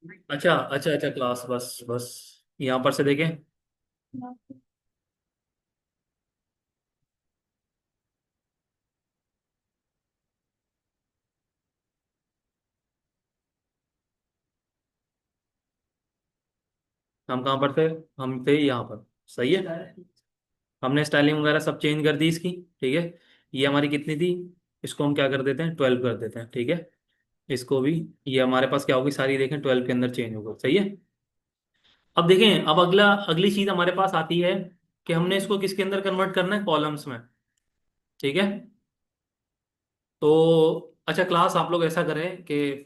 अच्छा अच्छा अच्छा, क्लास, बस बस। यहाँ पर से देखें। हम कहाँ पर थे? हम थे यहाँ पर। सही है। हमने स्टाइलिंग वगैरह सब चेंज कर दी इसकी। ठीक है। ये हमारी कितनी थी? इसको हम क्या कर देते हैं, 12 कर देते हैं। ठीक है। इसको भी। ये हमारे पास क्या होगी, सारी देखें 12 के अंदर चेंज होगा। सही है। अब देखें, अब अगली चीज हमारे पास आती है कि हमने इसको किसके अंदर कन्वर्ट करना है, कॉलम्स में। ठीक है। तो अच्छा क्लास, आप लोग ऐसा करें कि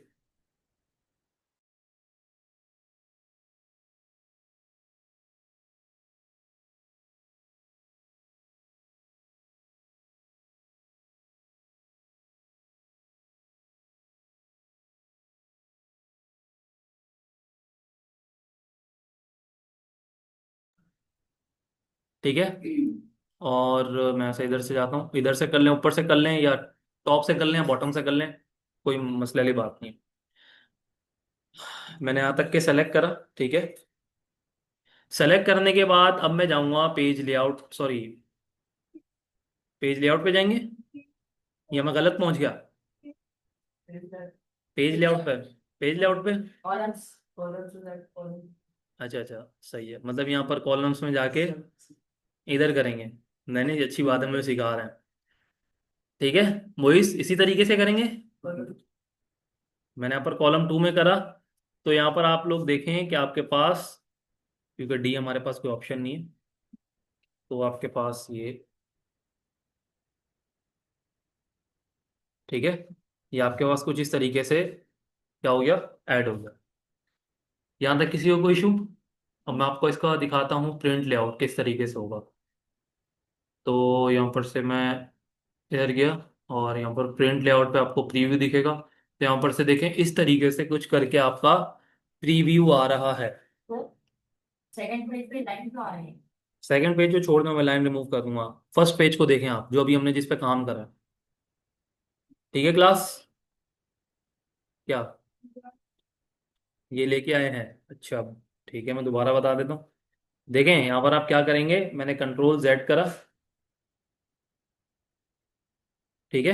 ठीक है। और मैं ऐसे इधर से जाता हूँ, इधर से कर लें, ऊपर से कर लें, या टॉप से कर लें, या बॉटम से कर लें। कोई मसले वाली बात नहीं। मैंने यहाँ तक के सेलेक्ट करा। ठीक है। सेलेक्ट करने के बाद अब मैं जाऊँगा page layout, sorry, page layout पे जाएंगे। या मैं गलत पहुंच गया? पेज लेआउट पे। पेज लेआउट पे। अच्छा अच्छा, सही है। मतलब यहाँ पर कॉलम्स में जाके इधर करेंगे। नहीं नहीं, अच्छी बात है, मुझे सिखा रहे हैं। ठीक है। मोइस इसी तरीके से करेंगे। मैंने यहाँ पर कॉलम 2 में करा। तो यहाँ पर आप लोग देखें कि आपके पास, क्योंकि डी हमारे पास कोई ऑप्शन नहीं है, तो आपके पास ये। ठीक है। ये आपके पास कुछ इस तरीके से क्या हो गया, ऐड हो गया। यहाँ तक किसी को कोई इशू? अब मैं आपको इसका दिखाता हूँ प्रिंट लेआउट किस तरीके से होगा। तो यहाँ पर से मैं इधर गया, और यहाँ पर प्रिंट लेआउट पे आपको प्रीव्यू दिखेगा। तो यहाँ पर से देखें, इस तरीके से कुछ करके आपका प्रीव्यू आ रहा है। सेकंड पेज पे लाइन क्यों आ रही है? सेकंड पेज जो छोड़ दूं, मैं लाइन रिमूव कर दूंगा। फर्स्ट पेज को देखें आप, जो अभी हमने जिस पे काम करा है। ठीक है क्लास। क्या ये लेके आए हैं? अच्छा। ठीक है, मैं दोबारा बता देता हूँ। देखें यहाँ पर आप क्या करेंगे, मैंने कंट्रोल जेड करा। ठीक है।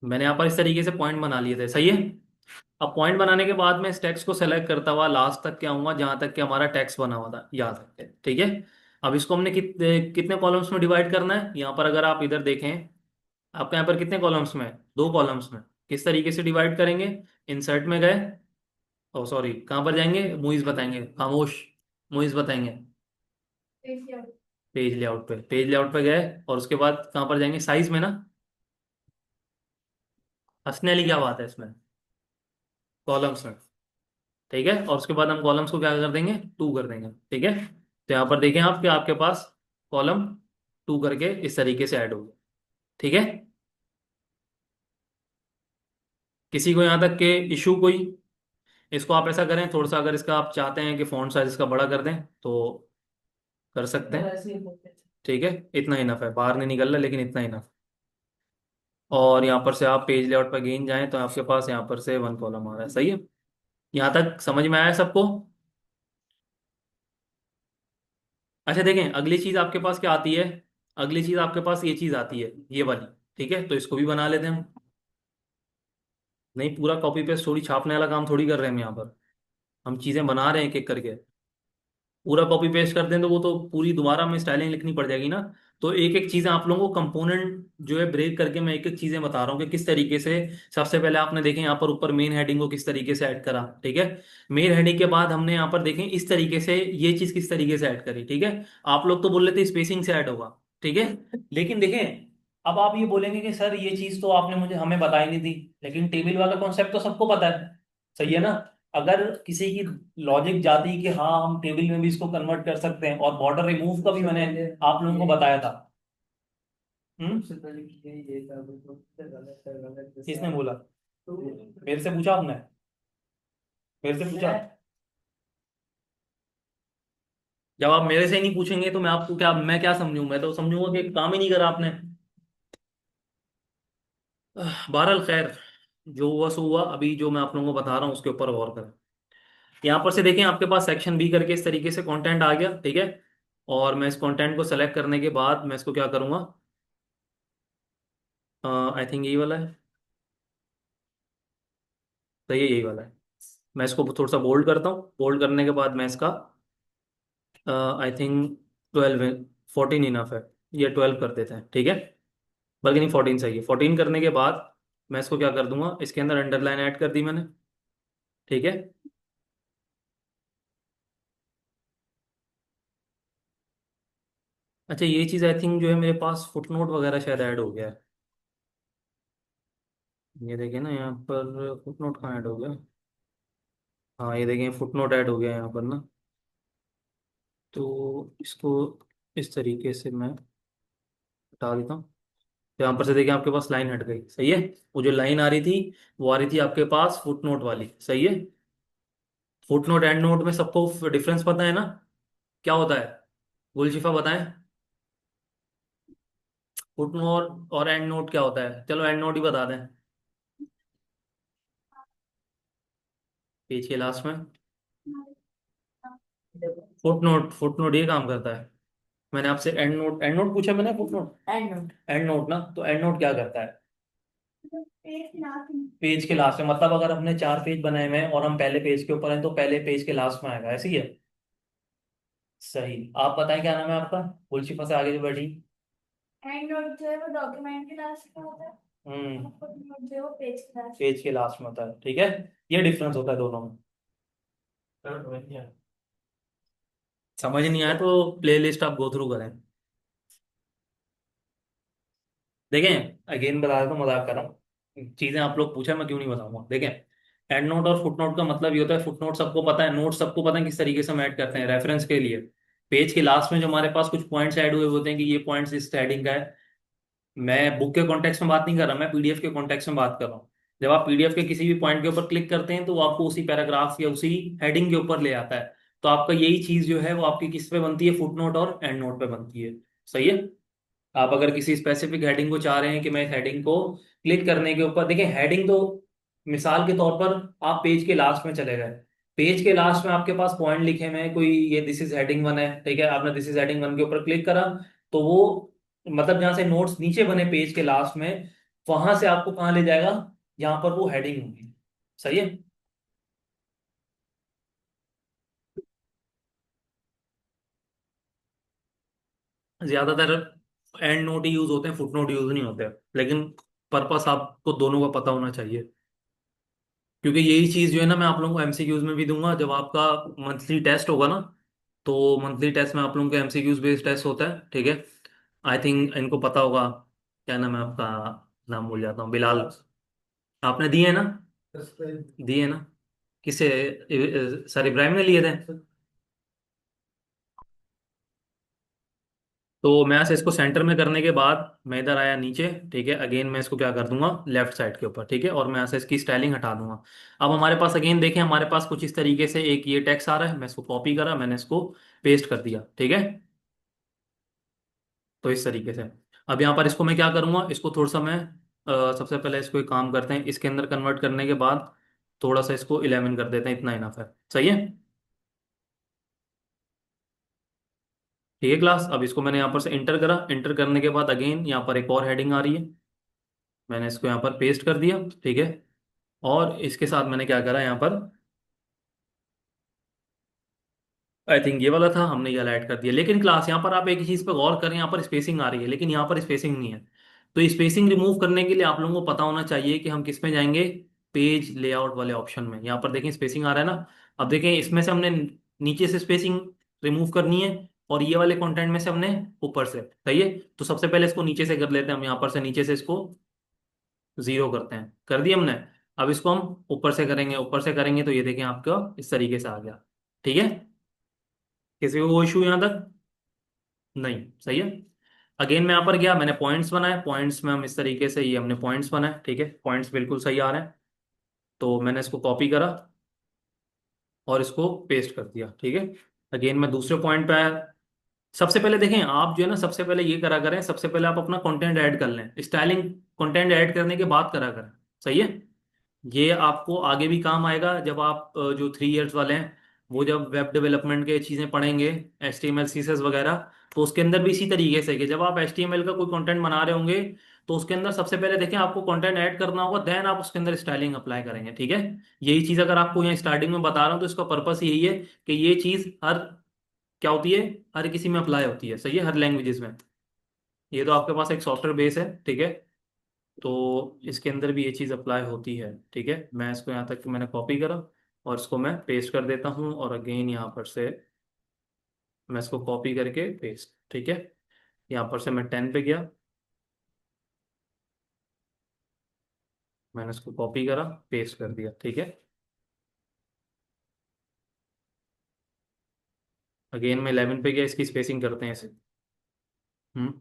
मैंने यहाँ पर इस तरीके से पॉइंट बना लिए थे। सही है। अब पॉइंट बनाने के बाद मैं इस टेक्स्ट को सेलेक्ट करता हुआ लास्ट तक क्या आऊंगा, जहां तक कि हमारा टेक्स्ट बना हुआ था, याद रखें। ठीक है। अब इसको हमने कितने कितने कॉलम्स में डिवाइड करना है, यहाँ पर अगर आप इधर देखें, आपके यहाँ पर कितने कॉलम्स में है? 2 कॉलम्स में। किस तरीके से डिवाइड करेंगे? इंसर्ट में गए, ओ सॉरी, कहाँ पर जाएंगे, मुइज बताएंगे, खामोश। मुइज बताएंगे। पेज लेआउट पे, पेज लेआउट पे गए, और उसके बाद कहाँ पर जाएंगे, साइज में ना। हंसने वाली क्या बात है इसमें? कॉलम्स में। ठीक है। और उसके बाद हम कॉलम्स को क्या कर देंगे, 2 कर देंगे। ठीक है। तो यहाँ पर देखें आप कि आपके पास कॉलम 2 करके इस तरीके से ऐड हो गया। ठीक है। किसी को यहाँ तक के इशू कोई? इसको आप ऐसा करें थोड़ा सा, अगर इसका आप चाहते हैं कि फॉन्ट साइज इसका बड़ा कर दें तो कर सकते हैं। ठीक है। इतना इनफ है, बाहर नहीं निकल रहा, लेकिन इतना इनफ। और यहाँ पर से आप पेज लेआउट पर गेन जाएं, तो आपके पास यहाँ पर से 1 कॉलम आ रहा है। सही है। यहाँ तक समझ में आया सबको? अच्छा देखें, अगली चीज आपके पास क्या आती है। अगली चीज आपके पास ये चीज आती है, ये वाली। ठीक है, तो इसको भी बना लेते हैं हम। नहीं, पूरा कॉपी पेस्ट थोड़ी छापने वाला काम थोड़ी कर रहे हैं हम यहाँ पर। हम चीजें बना रहे हैं एक एक करके। पूरा कॉपी पेस्ट कर दें तो वो तो पूरी दोबारा हमें स्टाइलिंग लिखनी पड़ जाएगी ना। तो एक एक चीजें आप लोगों को कंपोनेंट जो है ब्रेक करके मैं एक एक चीजें बता रहा हूँ कि किस तरीके से। सबसे पहले आपने देखें यहाँ पर ऊपर मेन हेडिंग को किस तरीके से ऐड करा। ठीक है। मेन हेडिंग के बाद हमने यहाँ पर देखें इस तरीके से ये चीज किस तरीके से ऐड करी। ठीक है। आप लोग तो बोल रहे थे स्पेसिंग से ऐड होगा। ठीक है। लेकिन देखें, अब आप ये बोलेंगे कि सर ये चीज तो आपने मुझे हमें बताई नहीं दी, लेकिन टेबल वाला कॉन्सेप्ट तो सबको पता है। सही है ना। अगर किसी की लॉजिक जाती कि हाँ हम टेबल में भी इसको कन्वर्ट कर सकते हैं, और बॉर्डर रिमूव का भी मैंने आप लोगों को बताया था। किसने बोला? मेरे से पूछा आपने? मेरे से पूछा? जब आप मेरे से ही नहीं पूछेंगे तो मैं आपको क्या, मैं क्या समझूं? मैं तो समझूंगा कि काम ही नहीं करा आपने। बहरहाल खैर। जो हुआ सो हुआ, अभी जो मैं आप लोगों को बता रहा हूँ उसके ऊपर गौर करें। यहाँ पर से देखें, आपके पास सेक्शन बी करके इस तरीके से कंटेंट आ गया, ठीक है। और मैं इस कंटेंट को सेलेक्ट करने के बाद मैं इसको क्या करूँगा, आई थिंक यही वाला है। तो ये यही वाला है। मैं इसको थोड़ा सा बोल्ड करता हूँ, बोल्ड करने के बाद मैं इसका आई थिंक 12 14 इनफ है, ये 12 कर देते हैं, ठीक है। बल्कि नहीं, 14 सही है। 14 करने के बाद मैं इसको क्या कर दूंगा, इसके अंदर अंडरलाइन ऐड कर दी मैंने, ठीक है। अच्छा, ये चीज़ आई थिंक जो है मेरे पास फुटनोट वगैरह शायद ऐड हो गया है। ये देखिए ना यहाँ पर फुटनोट कहाँ ऐड हो गया। हाँ ये देखिए फुटनोट ऐड हो गया है यहाँ पर ना। तो इसको इस तरीके से मैं हटा देता हूँ। तो यहाँ पर से देखिए आपके पास लाइन हट गई, सही है। वो जो लाइन आ रही थी वो आ रही थी आपके पास फुटनोट वाली, सही है। फुटनोट एंड नोट में सबको डिफरेंस पता है ना, क्या होता है? गुलशिफा बताएं। फुटनोट और एंड नोट क्या होता है? चलो एंड नोट ही बता दें। पेज के लास्ट में फुटनोट ये काम करता है। मैंने आपसे एंड नोट पूछा, मैंने फुटनोट एंड नोट ना, तो एंड नोट क्या करता है? पेज के लास्ट में, मतलब अगर हमने 4 पेज बनाए हुए हैं और हम पहले पेज के ऊपर हैं तो पहले पेज के लास्ट में आएगा, ऐसे ही है। सही। आप बताएं क्या नाम है आपका, गुलशिफा से आगे जो बैठी। एंड नोट जो है वो डॉक्यूमेंट के लास्ट में होता है। हम्म। फुटनोट जो है वो पेज के लास्ट पेज के लास्ट में होता है, ठीक है। ये डिफरेंस होता है दोनों में। समझ नहीं आया तो प्ले लिस्ट आप गो थ्रू करें। देखें अगेन बता देता हूँ, मजाक कर रहा हूँ, चीजें आप लोग पूछा मैं क्यों नहीं बताऊंगा। देखें, एंड नोट और फुट नोट का मतलब ये होता है, फुट नोट सबको पता है, नोट सबको पता है किस तरीके से हम ऐड करते हैं रेफरेंस के लिए। पेज के लास्ट में जो हमारे पास कुछ पॉइंट्स ऐड हुए होते हैं कि ये पॉइंट्स इस हेडिंग का है। मैं बुक के कॉन्टेक्स्ट में बात नहीं कर रहा, मैं पीडीएफ के कॉन्टेक्स्ट में बात कर रहा हूँ। जब आप पीडीएफ के किसी भी पॉइंट के ऊपर क्लिक करते हैं तो वो आपको उसी पैराग्राफ या उसी हेडिंग के ऊपर ले आता है। तो आपका यही चीज जो है वो आपकी किस पे बनती है, फुट नोट और एंड नोट पे बनती है, सही है। आप अगर किसी स्पेसिफिक हेडिंग को चाह रहे हैं कि मैं इस हेडिंग को क्लिक करने के ऊपर, देखिए हेडिंग तो मिसाल के तौर पर आप पेज के लास्ट में चले गए, पेज के लास्ट में आपके पास पॉइंट लिखे हुए हैं कोई, ये दिस इज हेडिंग 1 है, ठीक है, आपने दिस इज हेडिंग 1 के ऊपर क्लिक करा, तो वो मतलब जहां से नोट्स नीचे बने पेज के लास्ट में, वहां से आपको कहाँ ले जाएगा, जहां पर वो हेडिंग होगी, सही है। ज्यादातर एंड नोट ही यूज होते हैं, फुट नोट यूज नहीं होते, लेकिन पर्पस आपको दोनों का पता होना चाहिए। क्योंकि यही चीज जो है ना मैं आप लोगों को एमसीक्यूज में भी दूंगा जब आपका मंथली टेस्ट होगा ना। तो मंथली टेस्ट में आप लोगों का एमसीक्यूज बेस्ड टेस्ट होता है, ठीक है। आई थिंक इनको पता होगा, क्या नाम है आपका, नाम भूल जाता हूँ, बिलाल। आपने दिए है ना, दिए है ना, किसे, सर इब्राहिम ने लिए थे। तो मैं ऐसे इसको सेंटर में करने के बाद मैं इधर आया नीचे, ठीक है। अगेन मैं इसको क्या कर दूंगा, लेफ्ट साइड के ऊपर, ठीक है, और मैं ऐसे इसकी स्टाइलिंग हटा दूंगा। अब हमारे पास अगेन देखें, हमारे पास कुछ इस तरीके से एक ये टेक्स्ट आ रहा है, मैं इसको कॉपी करा, मैंने इसको पेस्ट कर दिया, ठीक है। तो इस तरीके से अब यहाँ पर इसको मैं क्या करूँगा, इसको थोड़ा सा मैं सबसे पहले इसको एक काम करते हैं, इसके अंदर कन्वर्ट करने के बाद थोड़ा सा इसको 11 कर देते हैं, इतना इनफ है, सही है। ठीक है क्लास, अब इसको मैंने यहाँ पर से इंटर करा, इंटर करने के बाद अगेन यहाँ पर एक और हेडिंग आ रही है, मैंने इसको यहाँ पर पेस्ट कर दिया, ठीक है। और इसके साथ मैंने क्या करा यहाँ पर, आई थिंक ये वाला था, हमने ये वाला ऐड कर दिया। लेकिन क्लास यहाँ पर आप एक ही चीज़ पे गौर करें, यहाँ पर स्पेसिंग आ रही है लेकिन यहाँ पर स्पेसिंग नहीं है। तो स्पेसिंग रिमूव करने के लिए आप लोगों को पता होना चाहिए कि हम किस में जाएंगे, पेज लेआउट वाले ऑप्शन में। यहाँ पर देखें स्पेसिंग आ रहा है ना, अब देखें इसमें से हमने नीचे से स्पेसिंग रिमूव करनी है और ये वाले कंटेंट में से हमने ऊपर से, सही है। तो सबसे पहले इसको नीचे से कर लेते हैं, हम यहाँ पर से नीचे से इसको 0 करते हैं, कर दिया हमने। अब इसको हम ऊपर से करेंगे, ऊपर से करेंगे तो ये देखें आपका इस तरीके से आ गया, ठीक है। किसी को कोई इशू यहाँ तक? नहीं, सही है। अगेन मैं यहाँ पर गया, मैंने पॉइंट्स बनाए, पॉइंट्स में हम इस तरीके से, ये हमने पॉइंट्स बनाए, ठीक है, पॉइंट्स बिल्कुल सही आ रहे हैं। तो मैंने इसको कॉपी करा और इसको पेस्ट कर दिया, ठीक है। अगेन मैं दूसरे पॉइंट पे आया। सबसे पहले देखें आप जो है ना, सबसे पहले ये करा करें, सबसे पहले आप अपना कंटेंट ऐड कर लें, स्टाइलिंग कंटेंट ऐड करने के बाद करा करें, सही है। ये आपको आगे भी काम आएगा जब आप जो 3 इयर्स वाले हैं वो जब वेब डेवलपमेंट के चीज़ें पढ़ेंगे, H T M L C S S वगैरह। तो उसके अंदर भी इसी तरीके से कि जब आप एच टी एम एल का कोई कंटेंट बना रहे होंगे तो उसके अंदर सबसे पहले देखें आपको कंटेंट ऐड करना होगा, देन आप उसके अंदर स्टाइलिंग अप्लाई करेंगे। ठीक है, यही चीज़ अगर आपको यहाँ स्टार्टिंग में बता रहा हूँ तो इसका पर्पस यही है कि ये चीज़ हर क्या होती है, हर किसी में अप्लाई होती है। सही है, हर लैंग्वेजेस में। ये तो आपके पास एक सॉफ्टवेयर बेस है, ठीक है, तो इसके अंदर भी ये चीज़ अप्लाई होती है। ठीक है, मैं इसको यहाँ तक मैंने कॉपी करा और इसको मैं पेस्ट कर देता हूँ, और अगेन यहाँ पर से मैं इसको कॉपी करके पेस्ट। ठीक है, यहाँ पर से मैं 10 पे गया, मैंने इसको कॉपी करा, पेस्ट कर दिया। ठीक है, अगेन मैं 11 पे गया, इसकी स्पेसिंग करते हैं इसे। हम्म,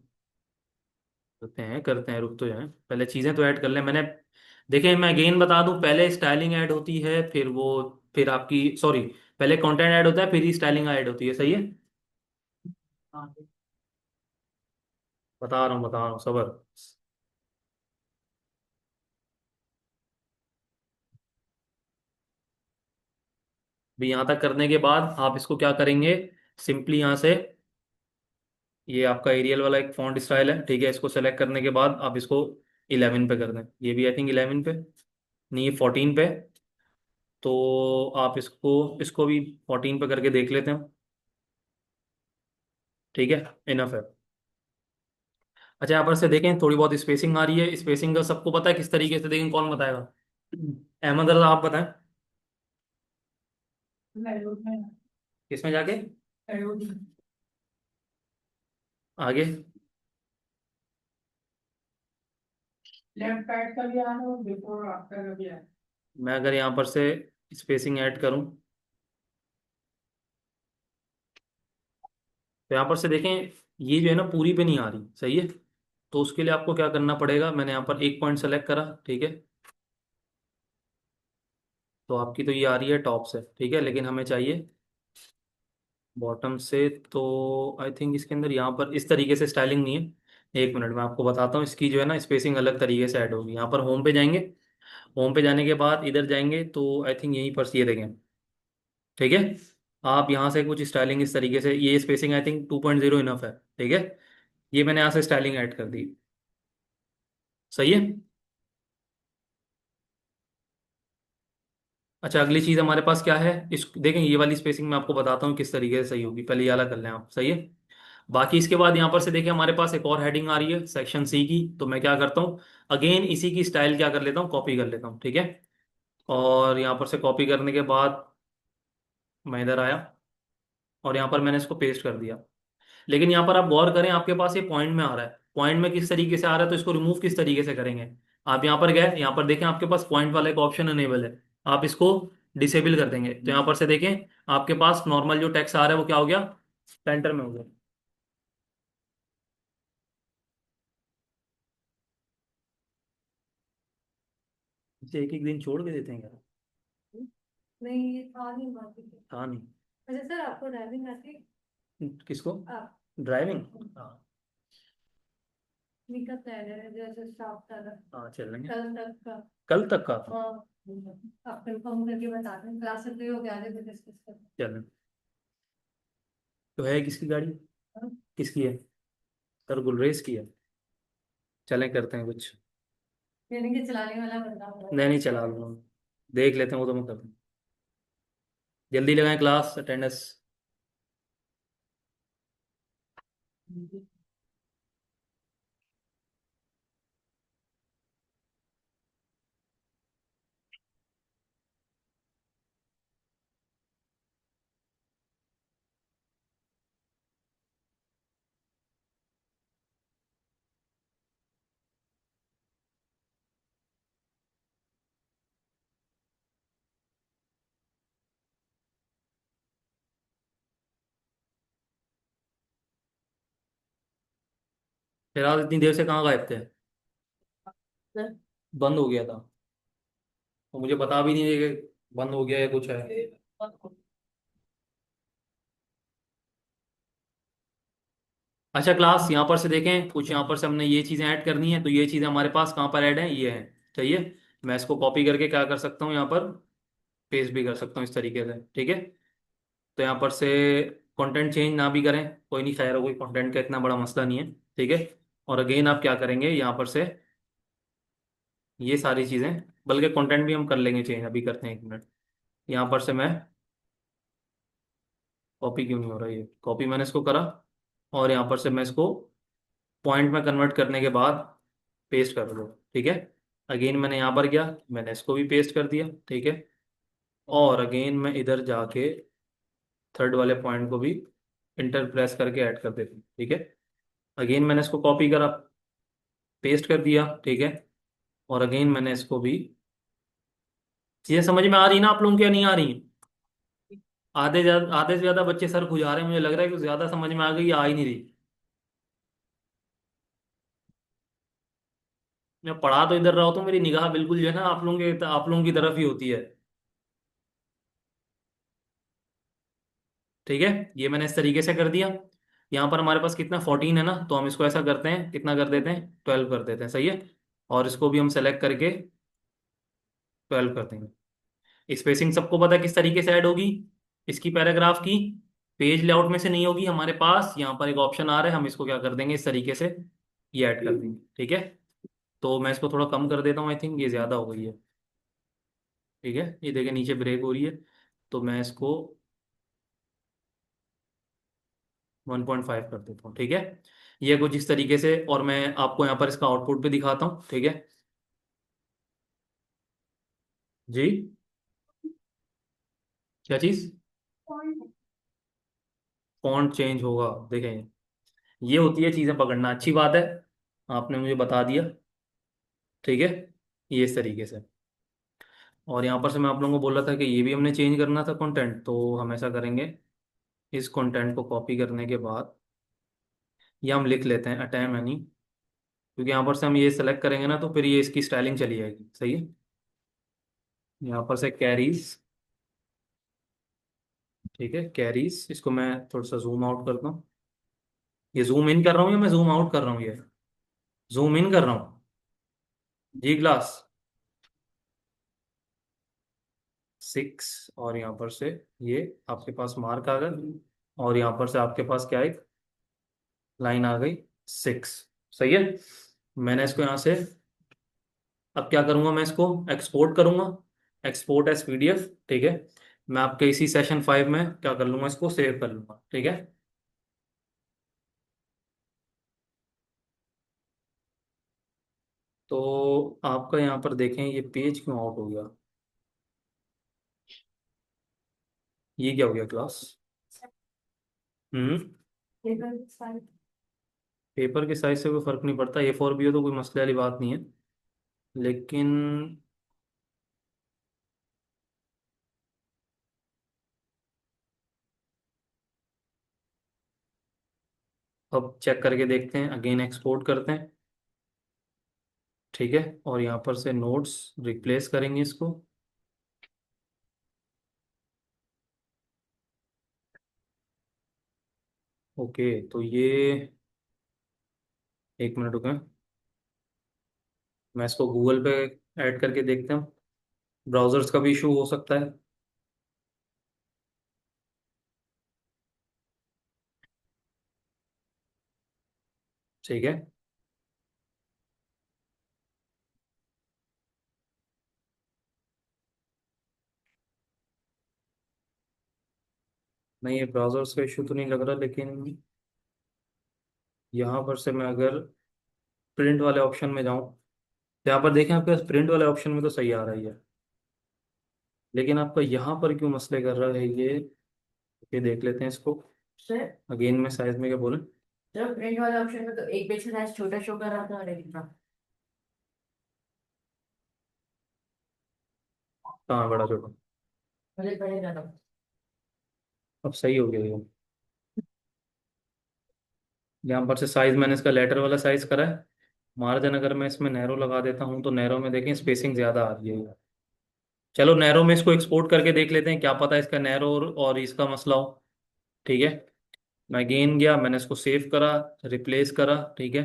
करते हैं, रुक तो जाए, पहले चीज़ें तो ऐड कर लें मैंने। देखें, मैं अगेन बता दूं, पहले स्टाइलिंग ऐड होती है, फिर वो, फिर आपकी सॉरी, पहले कंटेंट ऐड होता है फिर ही स्टाइलिंग ऐड होती है। सही है, हाँ, बता रहा हूँ सबर। भी यहाँ तक करने के बाद आप इसको क्या करेंगे, सिंपली यहाँ से, ये आपका एरियल वाला एक फॉन्ट स्टाइल है, ठीक है, इसको सेलेक्ट करने के बाद आप इसको 11 पे कर दें। ये भी आई थिंक 11 पे, नहीं ये 14 पे। तो आप इसको इसको भी 14 पे करके देख लेते हैं। ठीक है, इनफ है। अच्छा, यहाँ पर से देखें थोड़ी बहुत स्पेसिंग आ रही है, स्पेसिंग का सबको पता है किस तरीके से, देखें कौन बताएगा? अहमद रजा, आप बताएं। किसमें जाके? आगे? लेफ्ट साइड का भी आना और बिफोर आफ्टर का भी आना। मैं अगर यहाँ पर से स्पेसिंग ऐड करूँ तो यहाँ पर से देखें, ये जो है ना पूरी पे नहीं आ रही। सही है, तो उसके लिए आपको क्या करना पड़ेगा, मैंने यहाँ पर एक पॉइंट सेलेक्ट करा, ठीक है, तो आपकी तो ये आ रही है टॉप से, ठीक है, लेकिन हमें चाहिए बॉटम से। तो आई थिंक इसके अंदर यहाँ पर इस तरीके से स्टाइलिंग नहीं है। एक मिनट, मैं आपको बताता हूँ, इसकी जो है ना स्पेसिंग अलग तरीके से ऐड होगी। यहाँ पर होम पे जाएंगे, होम पे जाने के बाद इधर जाएंगे तो आई थिंक यहीं पर ये देखें, ठीक है, आप यहाँ से कुछ स्टाइलिंग इस तरीके से, ये स्पेसिंग आई थिंक 2.0 इनफ है। ठीक है, ये मैंने यहाँ से स्टाइलिंग ऐड कर दी। सही है। अच्छा, अगली चीज़ हमारे पास क्या है, इस देखें, ये वाली स्पेसिंग मैं आपको बताता हूँ किस तरीके से सही होगी, पहले ये वाला कर लें आप। सही है, बाकी इसके बाद यहाँ पर से देखिए हमारे पास एक और हेडिंग आ रही है सेक्शन सी की, तो मैं क्या करता हूँ, अगेन इसी की स्टाइल क्या कर लेता हूँ, कॉपी कर लेता हूँ। ठीक है, और यहाँ पर से कॉपी करने के बाद मैं इधर आया और यहाँ पर मैंने इसको पेस्ट कर दिया। लेकिन यहाँ पर आप गौर करें, आपके पास ये पॉइंट में आ रहा है, पॉइंट में किस तरीके से आ रहा है, तो इसको रिमूव किस तरीके से करेंगे। आप यहाँ पर गए, यहाँ पर देखें आपके पास पॉइंट वाला एक ऑप्शन अनेबल है, आप इसको डिसेबल कर देंगे तो यहाँ पर से देखें आपके पास नॉर्मल जो टेक्स्ट आ रहा है वो क्या हो गया, सेंटर में हो गया। इसे एक एक दिन छोड़ के देते हैं क्या? नहीं, ये था नहीं बाकी, था नहीं। अच्छा सर, आपको ड्राइविंग आती है? किसको? आप। ड्राइविंग? हाँ, नहीं, कब तय है जैसे स्टाफ था ना? हाँ, चल लेंगे कल तक का। कल तक का? हाँ, आप कंफर्म करके बता दें, क्लास से फ्री हो गया, आगे डिस्कस कर। चलें, तो है किसकी गाड़ी? हाँ? किसकी है? सर गुलरेज की है। चलें, करते हैं कुछ। यानी कि चलाने वाला बंदा होगा। नहीं नहीं, चला लूंगा, देख लेते हैं वो तो मैं कर दूँ। जल्दी लगाएं, क्लास अटेंडेंस। फिर आज इतनी देर से कहाँ गायब थे? बंद हो गया था, तो मुझे बता भी नहीं दे कि बंद हो गया या कुछ है। अच्छा क्लास, यहाँ पर से देखें कुछ, यहाँ पर से हमने ये चीज़ें ऐड करनी है, तो ये चीज़ें हमारे पास कहाँ पर ऐड है, ये है। चाहिए, मैं इसको कॉपी करके क्या कर सकता हूँ यहाँ पर, पेस्ट भी कर सकता हूँ इस तरीके से, ठीक है। तो यहाँ पर से कंटेंट चेंज ना भी करें कोई नहीं, खैर कोई कंटेंट का इतना बड़ा मसला नहीं है, ठीक है। और अगेन आप क्या करेंगे यहाँ पर से, ये सारी चीज़ें, बल्कि कंटेंट भी हम कर लेंगे चेंज, अभी करते हैं 1 मिनट। यहाँ पर से मैं, कॉपी क्यों नहीं हो रहा, ये कॉपी मैंने इसको करा, और यहाँ पर से मैं इसको पॉइंट में कन्वर्ट करने के बाद पेस्ट कर दो, ठीक है। अगेन मैंने यहाँ पर गया, मैंने इसको भी पेस्ट कर दिया, ठीक है। और अगेन मैं इधर जाके थर्ड वाले पॉइंट को भी इंटर प्रेस करके ऐड कर देता हूँ, ठीक है। अगेन मैंने इसको कॉपी करा, पेस्ट कर दिया, ठीक है। और अगेन मैंने इसको भी, चीज़ें समझ में आ रही ना आप लोगों को या नहीं आ रही? आधे से ज़्यादा बच्चे सर खुजा रहे हैं, मुझे लग रहा है कि ज़्यादा समझ में आ गई या आ ही नहीं रही। मैं पढ़ा तो इधर रहा हूँ तो मेरी निगाह बिल्कुल जो है ना आप लोगों की तरफ ही होती है, ठीक है। ये मैंने इस तरीके से कर दिया। यहाँ पर हमारे पास कितना 14 है ना, तो हम इसको ऐसा करते हैं, कितना कर देते हैं, 12 कर देते हैं, सही है। और इसको भी हम सेलेक्ट करके 12 कर देंगे। स्पेसिंग सबको पता है किस तरीके से ऐड होगी इसकी, पैराग्राफ की, पेज लेआउट में से नहीं होगी हमारे पास, यहाँ पर एक ऑप्शन आ रहा है, हम इसको क्या कर देंगे, इस तरीके से ये ऐड कर देंगे, ठीक है। तो मैं इसको थोड़ा कम कर देता हूँ, आई थिंक ये ज़्यादा हो गई है, ठीक है। ये देखिए नीचे ब्रेक हो रही है, तो मैं इसको 1.5 कर देता हूँ, ठीक है। ये कुछ इस तरीके से, और मैं आपको यहाँ पर इसका आउटपुट भी दिखाता हूँ, ठीक है जी। क्या चीज़? फॉन्ट चेंज होगा, देखें, ये होती है चीज़ें पकड़ना, अच्छी बात है, आपने मुझे बता दिया, ठीक है। ये इस तरीके से। और यहाँ पर से मैं आप लोगों को बोल रहा था कि ये भी हमने चेंज करना था कंटेंट, तो हम ऐसा करेंगे, इस कंटेंट को कॉपी करने के बाद ये हम लिख लेते हैं अटैम एनी, क्योंकि यहाँ पर से हम ये सेलेक्ट करेंगे ना, तो फिर ये इसकी स्टाइलिंग चली जाएगी, सही है। यहाँ पर से कैरीज, ठीक है, कैरीज, इसको मैं थोड़ा सा जूम आउट करता हूँ। ये जूम इन कर रहा हूँ या मैं जूम आउट कर रहा हूँ, ये जूम इन कर रहा हूँ, जी क्लास 6, और यहाँ पर से ये आपके पास मार्क आ गया, और यहाँ पर से आपके पास क्या है, लाइन आ गई 6, सही है। मैंने इसको यहाँ से, अब क्या करूँगा, मैं इसको एक्सपोर्ट करूँगा, एक्सपोर्ट एज पीडीएफ, ठीक है। मैं आपके इसी सेशन 5 में क्या कर लूँगा, इसको सेव कर लूँगा, ठीक है। तो आपका यहाँ पर देखें, ये पेज क्यों आउट हो गया, ये क्या हो गया क्लास? हम्म। पेपर के साइज से कोई फर्क नहीं पड़ता, A4 भी हो तो कोई मसले वाली बात नहीं है, लेकिन अब चेक करके देखते हैं, अगेन एक्सपोर्ट करते हैं, ठीक है। और यहाँ पर से नोट्स रिप्लेस करेंगे इसको, ओके। तो ये, 1 मिनट रुकें, मैं इसको गूगल पे ऐड करके देखता हूँ, ब्राउजर्स का भी इशू हो सकता है, ठीक है। नहीं, ये ब्राउजर्स का इशू तो नहीं लग रहा, लेकिन यहाँ पर से मैं अगर प्रिंट वाले ऑप्शन में जाऊँ, तो यहाँ पर देखें आपके पास प्रिंट वाले ऑप्शन में तो सही आ रही है, लेकिन आपका यहाँ पर क्यों मसले कर रहा है ये देख लेते हैं इसको। सर, अगेन मैं साइज में क्या बोले, जब प्रिंट वाले ऑप्शन में तो एक पेज का साइज छोटा शो कर रहा था, लेकिन था। कहाँ है बड़ा छोटा, मुझे पड़ेगा था। अब सही हो गया ये। यहाँ पर से साइज मैंने इसका लेटर वाला साइज करा है, मार्जिन अगर मैं इसमें नैरो लगा देता हूँ, तो नैरो में देखें स्पेसिंग ज़्यादा आ रही है। चलो नैरो में इसको एक्सपोर्ट करके देख लेते हैं, क्या पता इसका नैरो और इसका मसला हो, ठीक है। मैं गेन गया, मैंने इसको सेव करा, रिप्लेस करा, ठीक है।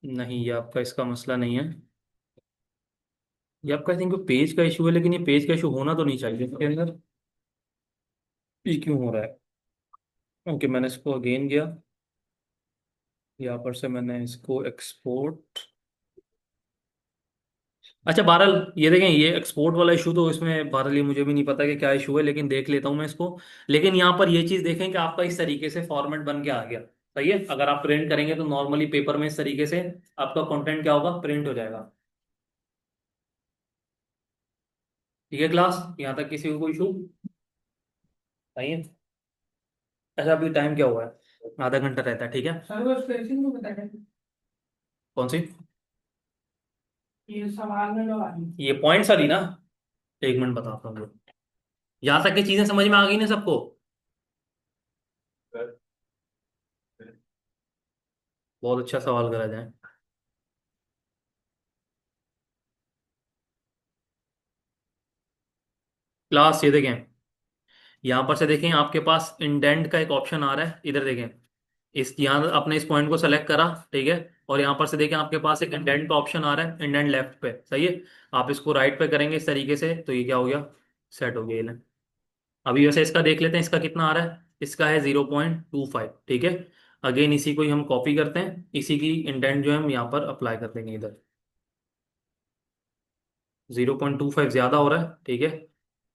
नहीं, ये आपका इसका मसला नहीं है। ये आपका आई थिंक पेज का इशू है, लेकिन ये पेज का इशू होना तो नहीं चाहिए इसके अंदर। ये क्यों हो रहा है? ओके, मैंने इसको अगेन किया। यहाँ पर से मैंने इसको एक्सपोर्ट। अच्छा बहरहाल, ये देखें, ये एक्सपोर्ट वाला इशू तो इसमें बहरहाल ये मुझे भी नहीं पता कि क्या इशू है, लेकिन देख लेता हूँ मैं इसको। लेकिन यहाँ पर ये चीज़ देखें कि आपका इस तरीके से फॉर्मेट बन के आ गया। सही है, अगर आप प्रिंट करेंगे तो नॉर्मली पेपर में इस तरीके से आपका कंटेंट क्या होगा, प्रिंट हो जाएगा। ठीक है क्लास, यहाँ तक किसी को कोई इशू? सही है। अच्छा, अभी टाइम क्या हुआ है? आधा घंटा रहता है, ठीक है। सर वो स्पेसिंग को बता दें। कौन सी? ये सवाल में जो आ रही ये पॉइंट्स वाली ना? एक मिनट बताता हूँ। यहाँ तक की चीजें समझ में आ गई ना सबको? बहुत अच्छा सवाल करा जाए। क्लास ये देखें, यहाँ पर से देखें आपके पास इंडेंट का एक ऑप्शन आ रहा है, इधर देखें। इस यहाँ आपने इस पॉइंट को सेलेक्ट करा, ठीक है। और यहाँ पर से देखें आपके पास एक इंडेंट का ऑप्शन आ रहा है, इंडेंट लेफ्ट पे, सही है। आप इसको राइट पे करेंगे इस तरीके से, तो ये क्या हो गया, सेट हो गया ये। अभी वैसे इसका देख लेते हैं, इसका कितना आ रहा है। इसका है 0.25, ठीक है। अगेन इसी को ही हम कॉपी करते हैं, इसी की इंडेंट जो है हम यहाँ पर अप्लाई कर देंगे इधर। 0.25 ज़्यादा हो रहा है, ठीक है।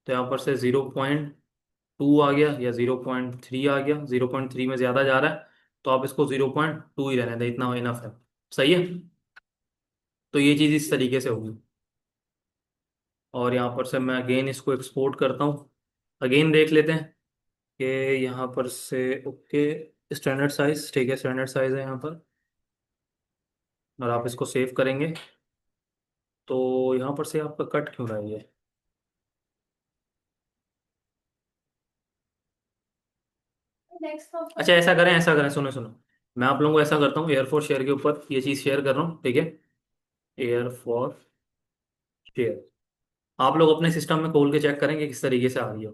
तो यहाँ पर से 0.2 आ गया या 0.3 आ गया, 0.3 में ज़्यादा जा रहा है। तो आप इसको 0.2 ही रहने दें, इतना इनफ है। सही है। तो ये चीज़ इस तरीके से होगी। और यहाँ पर से मैं अगेन इसको एक्सपोर्ट करता हूँ। अगेन देख लेते हैं कि यहाँ पर से ओके, स्टैंडर्ड साइज, ठीक है, स्टैंडर्ड साइज है यहाँ पर। और आप इसको सेव करेंगे तो यहाँ पर से आपका कट क्यों रहा है ये? है नेक्स्ट अच्छा ऑप्शन। ऐसा करें, ऐसा करें, सुनो सुनो। मैं आप लोगों को ऐसा करता हूँ, एयर फॉर शेयर के ऊपर ये चीज़ शेयर कर रहा हूँ, ठीक है। Air for share. आप लोग अपने सिस्टम में खोल के चेक करेंगे किस तरीके से आ रही है।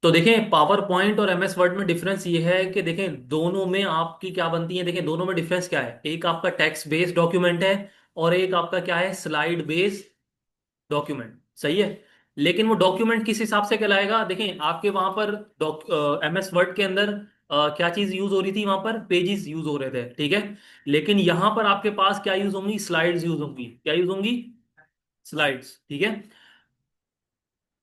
तो देखें पावर पॉइंट और एमएस वर्ड में डिफरेंस ये है कि देखें दोनों में आपकी क्या बनती है, देखें दोनों में डिफरेंस क्या है, एक आपका टेक्स्ट बेस्ड डॉक्यूमेंट है और एक आपका क्या है, स्लाइड बेस्ड डॉक्यूमेंट। सही है। लेकिन वो डॉक्यूमेंट किस हिसाब से कहलाएगा, देखें आपके वहां पर एमएस वर्ड के अंदर क्या चीज यूज हो रही थी, वहां पर पेजेस यूज हो रहे थे, ठीक है। लेकिन यहां पर आपके पास क्या यूज होंगी, स्लाइड्स यूज होंगी। क्या यूज होंगी, स्लाइड्स, ठीक है।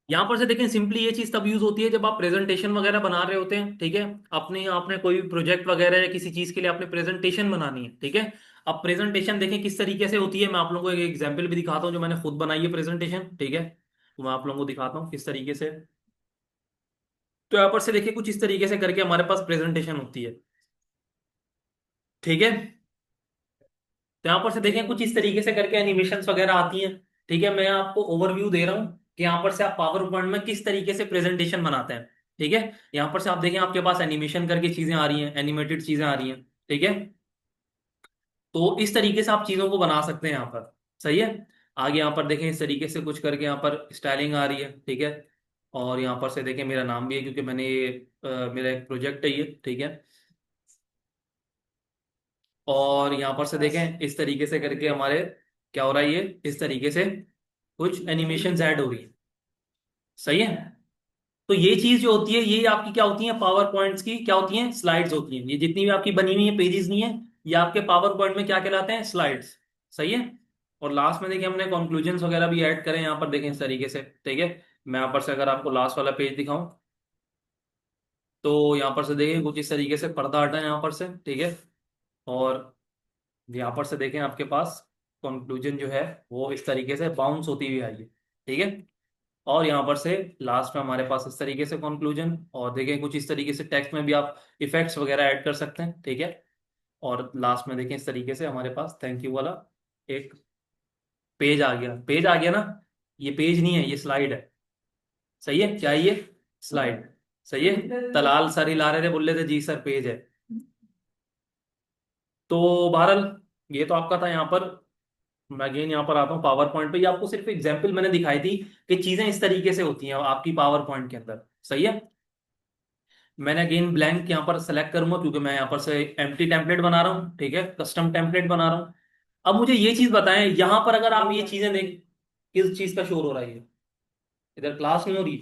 यहां पर से देखें सिंपली ये चीज तब यूज होती है जब आप प्रेजेंटेशन वगैरह बना रहे होते हैं, ठीक है। अपने आपने कोई प्रोजेक्ट वगैरह या किसी चीज के लिए आपने प्रेजेंटेशन बनानी है, ठीक है। अब प्रेजेंटेशन देखें किस तरीके से होती है, मैं आप लोगों को एक एग्जांपल भी दिखाता हूँ जो मैंने खुद बनाई है प्रेजेंटेशन, ठीक है। तो मैं आप लोगों को दिखाता हूँ किस तरीके से। तो यहाँ पर से देखिए कुछ इस तरीके से करके हमारे पास प्रेजेंटेशन होती है, ठीक है। तो यहाँ पर से देखें कुछ इस तरीके से करके एनिमेशंस वगैरह आती हैं, ठीक है। मैं आपको ओवरव्यू दे रहा हूँ कि यहाँ पर से आप पावर पॉइंट में किस तरीके से प्रेजेंटेशन बनाते हैं, ठीक है। यहाँ पर से आप देखें आपके पास एनिमेशन करके चीजें आ रही हैं, एनिमेटेड चीजें आ रही हैं, ठीक है। तो इस तरीके से आप चीजों को बना सकते हैं यहाँ पर। सही है। आगे यहाँ पर देखें इस तरीके से कुछ करके यहाँ पर स्टाइलिंग आ रही है, ठीक है। और यहाँ पर से देखें मेरा नाम भी है क्योंकि मैंने ये मेरा एक प्रोजेक्ट है ये, ठीक है। और यहाँ पर से देखें इस तरीके से करके हमारे क्या हो रहा है, ये इस तरीके से कुछ एनिमेशन ऐड हो रही है। सही है। तो ये चीज जो होती है ये आपकी क्या होती है, पावर पॉइंट्स की क्या होती हैं, स्लाइड्स होती हैं। ये जितनी भी आपकी बनी हुई है पेजेस नहीं है, ये आपके पावर पॉइंट में क्या कहलाते हैं, स्लाइड्स। सही है। और लास्ट में देखिए हमने कंक्लूजन्स वगैरह भी ऐड करें यहाँ पर, देखें इस तरीके से, ठीक है। मैं यहाँ पर से अगर आपको लास्ट वाला पेज दिखाऊं तो यहाँ पर से देखिए कुछ इस तरीके से पर्दा हटा है यहाँ पर से, ठीक है। और यहाँ पर से देखें आपके पास कंक्लूजन जो है वो इस तरीके से बाउंस होती हुई आई है, ठीक है। और यहाँ पर से लास्ट में हमारे पास इस तरीके से कंक्लूजन, और देखें कुछ इस तरीके से टेक्स्ट में भी आप इफेक्ट्स वगैरह ऐड कर सकते हैं, ठीक है। और लास्ट में देखें इस तरीके से हमारे पास थैंक यू वाला एक पेज आ गया, पेज आ गया ना। ये पेज नहीं है, ये स्लाइड है। सही है, क्या है ये, स्लाइड। सही है। तलाल सर हिला रहे थे, बोल रहे थे जी सर पेज है। तो बहरहाल ये तो आपका था यहाँ पर। मैं अगेन यहाँ पर आता हूँ पावर पॉइंट पे, ये आपको सिर्फ एग्जांपल मैंने दिखाई थी कि चीजें इस तरीके से होती हैं आपकी पावर पॉइंट के अंदर। सही है। मैंने अगेन ब्लैंक यहाँ पर सेलेक्ट करूंगा क्योंकि मैं यहाँ पर से एम्प्टी टेम्पलेट बना रहा हूँ, ठीक है, कस्टम टेम्पलेट बना रहा हूँ। अब मुझे ये चीज बताएं, यहाँ पर अगर आप ये चीजें देख, किस चीज का शोर हो रहा है ये, इधर क्लास नहीं हो रही,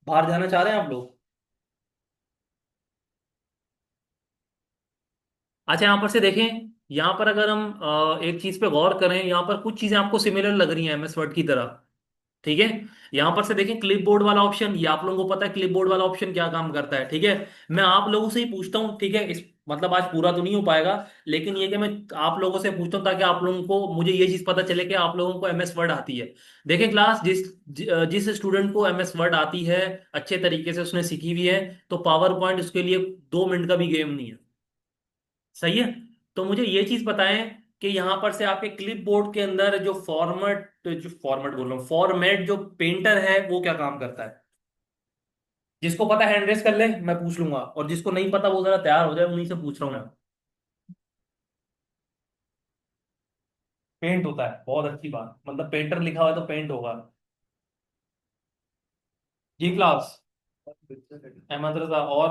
बाहर जाना चाह रहे हैं आप लोग। अच्छा यहाँ पर से देखें, यहाँ पर अगर हम एक चीज पे गौर करें, यहाँ पर कुछ चीजें आपको सिमिलर लग रही हैं एमएस वर्ड की तरह, ठीक है। यहां पर से देखें क्लिपबोर्ड वाला ऑप्शन, ये आप लोगों को पता है क्लिपबोर्ड वाला ऑप्शन क्या काम करता है, ठीक है। मैं आप लोगों से ही पूछता हूँ, ठीक है, इस मतलब आज पूरा तो नहीं हो पाएगा, लेकिन ये कि मैं आप लोगों से पूछता हूँ ताकि आप लोगों को मुझे ये चीज पता चले कि आप लोगों को एमएस वर्ड आती है। देखें क्लास जिस स्टूडेंट को एमएस वर्ड आती है, अच्छे तरीके से उसने सीखी हुई है, तो पावर पॉइंट उसके लिए 2 मिनट का भी गेम नहीं है। सही है। तो मुझे ये चीज बताएं कि यहां पर से आपके क्लिप बोर्ड के अंदर जो फॉर्मेट बोल रहा हूँ, फॉर्मेट जो पेंटर है वो क्या काम करता है। जिसको पता हैंड रेस कर ले, मैं पूछ लूंगा, और जिसको नहीं पता वो जरा तैयार हो जाए, उन्हीं से पूछ रहा हूँ मैं। पेंट होता है, बहुत अच्छी बात, मतलब पेंटर लिखा हुआ है तो पेंट होगा। जी क्लास, अहमद रजा और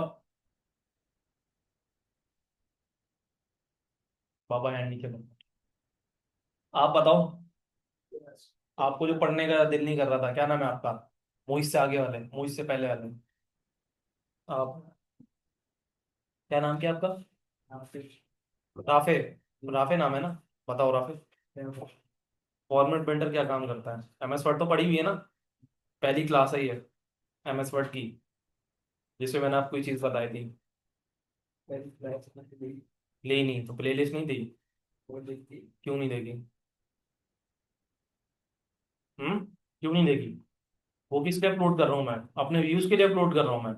बाबा हैंड नीचे बंद। आप बताओ, आपको जो पढ़ने का दिल नहीं कर रहा था, क्या नाम है आपका, मोहित से आगे वाले, मोहित से पहले वाले, आप क्या नाम क्या आपका, राफे, राफे नाम है ना। बताओ राफे, फॉर्मेट पेंटर क्या काम करता है, एमएस वर्ड तो पढ़ी हुई है ना, पहली क्लास है ये एमएस वर्ड की, जिसमें मैंने आपको ये चीज बताई थी। ली नहीं तो प्लेलिस्ट नहीं दी, क्यों नहीं देगी, क्यों नहीं देगी। वो किस लिए अपलोड कर रहा हूँ मैं, अपने व्यूज के लिए अपलोड कर रहा हूँ मैं,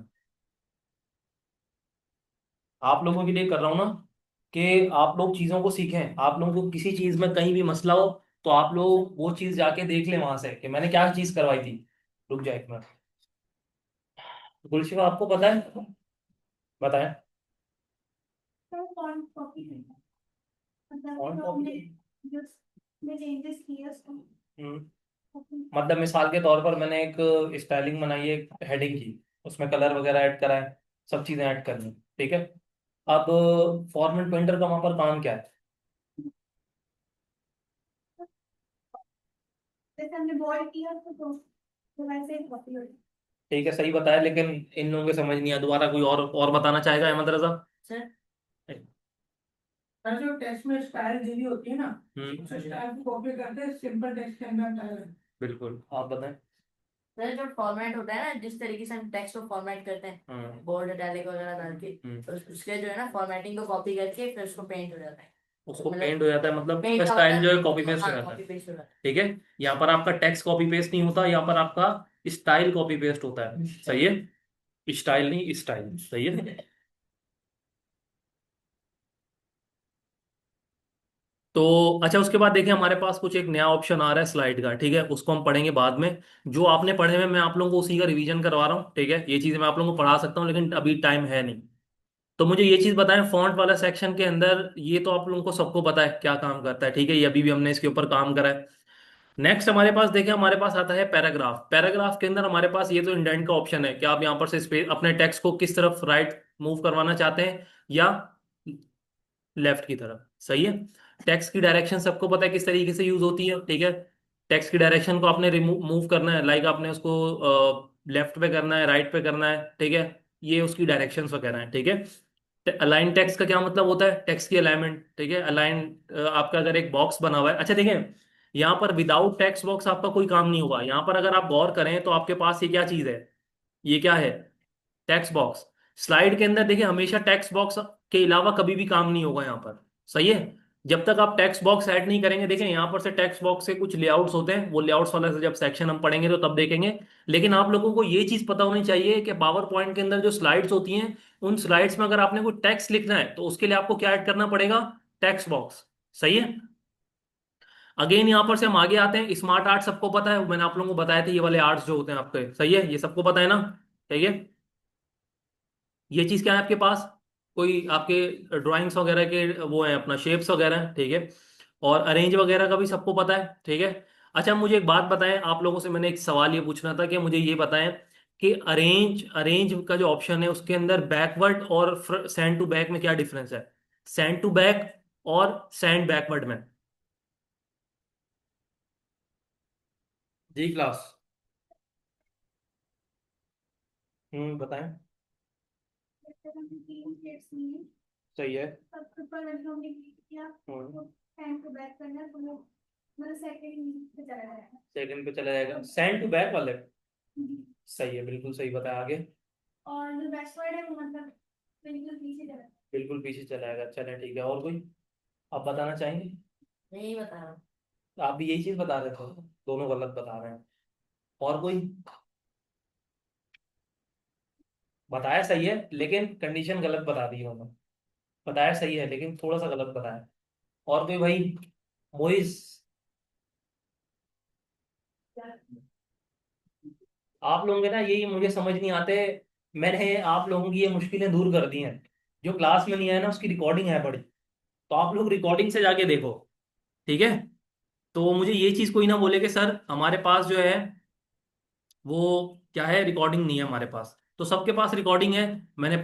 आप लोगों के लिए कर रहा हूँ ना, कि आप लोग चीजों को सीखें, आप लोगों को किसी चीज में कहीं भी मसला हो तो आप लोग वो चीज जाके देख लें वहां से कि मैंने क्या चीज करवाई थी। रुक जाए एक मिनट, गुलशिफा आपको पता है, बताएं। तो कौन कॉपी करना, मतलब और जो कॉपी, हमने जो चेंजेस किए उसको। मतलब मिसाल के तौर पर मैंने एक स्टाइलिंग बनाई है हेडिंग की, उसमें कलर वगैरह ऐड करा है, सब चीजें ऐड करनी, ठीक है। अब फॉर्मेट पेंटर का वहां पर काम क्या है? जैसे हमने बोर्ड किया तो वैसे ही कॉपी होगी। ठीक है, सही बताया, लेकिन इन लोगों को समझ नहीं आया। दोबारा कोई और बताना चाहेगा अहमद रजा? सर, सर जो टेक्स्ट में स्टाइल दी हुई होती है ना, हम्म। उस स्टाइल को कॉपी करके सिंपल टेक्स्ट के अंदर डाल दें। बिल्कुल, आप बताएं। सर जो फॉर्मेट होता है ना, जिस तरीके से हम टेक्स्ट को फॉर्मेट करते हाँ। हैं बोल्ड इटैलिक वगैरह डाल के, तो उसके जो है ना फॉर्मेटिंग को कॉपी करके फिर उसको पेंट हो जाता है। उसको मतलब पेंट हो जाता है, मतलब उसका पेंट का स्टाइल जो है कॉपी मतलब पेस्ट हो हाँ जाता है। कॉपी पेस्ट हो जाता ठीक है। यहाँ पर आपका टेक्स्ट कॉपी पेस्ट नहीं होता, यहाँ पर आपका स्टाइल कॉपी पेस्ट होता है। सही है, स्टाइल नहीं, स्टाइल। सही है। तो अच्छा, उसके बाद देखिए हमारे पास कुछ एक नया ऑप्शन आ रहा है स्लाइड का, ठीक है, उसको हम पढ़ेंगे बाद में। जो आपने पढ़े हुए मैं आप लोगों को उसी का रिवीजन करवा रहा हूँ, ठीक है। ये चीजें मैं आप लोगों को पढ़ा सकता हूँ, लेकिन अभी टाइम है नहीं। तो मुझे ये चीज बताएं, फॉन्ट वाला सेक्शन के अंदर ये तो आप लोगों को सबको पता है क्या काम करता है, ठीक है, ये अभी भी हमने इसके ऊपर काम करा है। नेक्स्ट हमारे पास देखिए, हमारे पास आता है पैराग्राफ। पैराग्राफ के अंदर हमारे पास ये तो इंडेंट का ऑप्शन है कि आप यहाँ पर से स्पेस अपने टेक्स्ट को किस तरफ राइट मूव करवाना चाहते हैं या लेफ्ट की तरफ। सही है। टेक्स्ट की डायरेक्शन सबको पता है किस तरीके से यूज होती है, ठीक है। टेक्स्ट की डायरेक्शन को आपने रिमूव मूव करना है, लाइक आपने उसको लेफ्ट पे करना है, राइट पे करना है, ठीक है। ये उसकी डायरेक्शंस वगैरह है, ठीक है। अलाइन टेक्स्ट का क्या मतलब होता है? टेक्स्ट की अलाइनमेंट, ठीक है। अलाइन आपका अगर एक बॉक्स बना हुआ है, अच्छा देखिए, यहाँ पर विदाउट टेक्स्ट बॉक्स आपका कोई काम नहीं होगा। यहाँ पर अगर आप गौर करें तो आपके पास ये क्या चीज है? ये क्या है? Text box. स्लाइड के अंदर देखिए हमेशा टेक्स्ट बॉक्स के अलावा कभी भी काम नहीं होगा यहाँ पर। सही है। जब तक आप टेक्स्ट बॉक्स ऐड नहीं करेंगे, देखिए यहाँ पर से टेक्स्ट बॉक्स से कुछ लेआउट्स होते हैं, वो लेआउट्स वाला से जब सेक्शन हम पढ़ेंगे तो तब देखेंगे। लेकिन आप लोगों को ये चीज पता होनी चाहिए कि पावर पॉइंट के अंदर जो स्लाइड्स होती हैं, उन स्लाइड्स में अगर आपने कोई टेक्स्ट लिखना है तो उसके लिए आपको क्या ऐड करना पड़ेगा? Text box. सही है। अगेन यहाँ पर से हम आगे आते हैं, स्मार्ट आर्ट सबको पता है, मैंने आप लोगों को बताया था ये वाले आर्ट्स जो होते हैं आपके, सही है, ये सबको पता है ना? ठीक है। ये चीज क्या है आपके पास? कोई आपके ड्राइंग्स वगैरह के वो है अपना शेप्स वगैरह, ठीक है। और अरेंज वगैरह का भी सबको पता है, ठीक है। अच्छा मुझे एक बात बताएं, आप लोगों से मैंने एक सवाल ये पूछना था कि मुझे ये बताएं कि अरेंज अरेंज का जो ऑप्शन है उसके अंदर बैकवर्ड और सेंड टू बैक में क्या डिफरेंस है? सेंड टू बैक और सेंड बैकवर्ड में। जी क्लास। बताएं। जैसे हमने तीन प्लेट्स लिए, सही है। सबसे ऊपर वाली हमने क्लिक किया, हम्म। तो टाइम को बैक करना है, तो वो मतलब सेकंड पे चला जाएगा। सेकंड पे चला जाएगा सेंड टू बैक वाले। जी। सही है, बिल्कुल सही बताया। आगे। और जो बैकवर्ड है वो मतलब बिल्कुल पीछे चला जाएगा। बिल्कुल पीछे चला जाएगा, चलें ठीक है। और कोई आप बताना चाहेंगे? नहीं बता रहा। आप भी यही चीज बता रहे थे, दोनों गलत बता रहे हैं। और कोई? बताया सही है लेकिन कंडीशन गलत बता दी उन्होंने। बताया सही है लेकिन थोड़ा सा गलत बताया। और कोई भाई? मोइस। आप लोगों के ना यही मुझे समझ नहीं आते। मैंने आप लोगों की ये मुश्किलें दूर कर दी हैं। जो क्लास में नहीं आया ना उसकी रिकॉर्डिंग है बड़ी, तो आप लोग रिकॉर्डिंग से जाके देखो, ठीक है। तो मुझे ये चीज कोई ना बोले कि सर हमारे पास जो है वो क्या है, रिकॉर्डिंग नहीं है हमारे पास। तो सबके पास रिकॉर्डिंग है। मैंने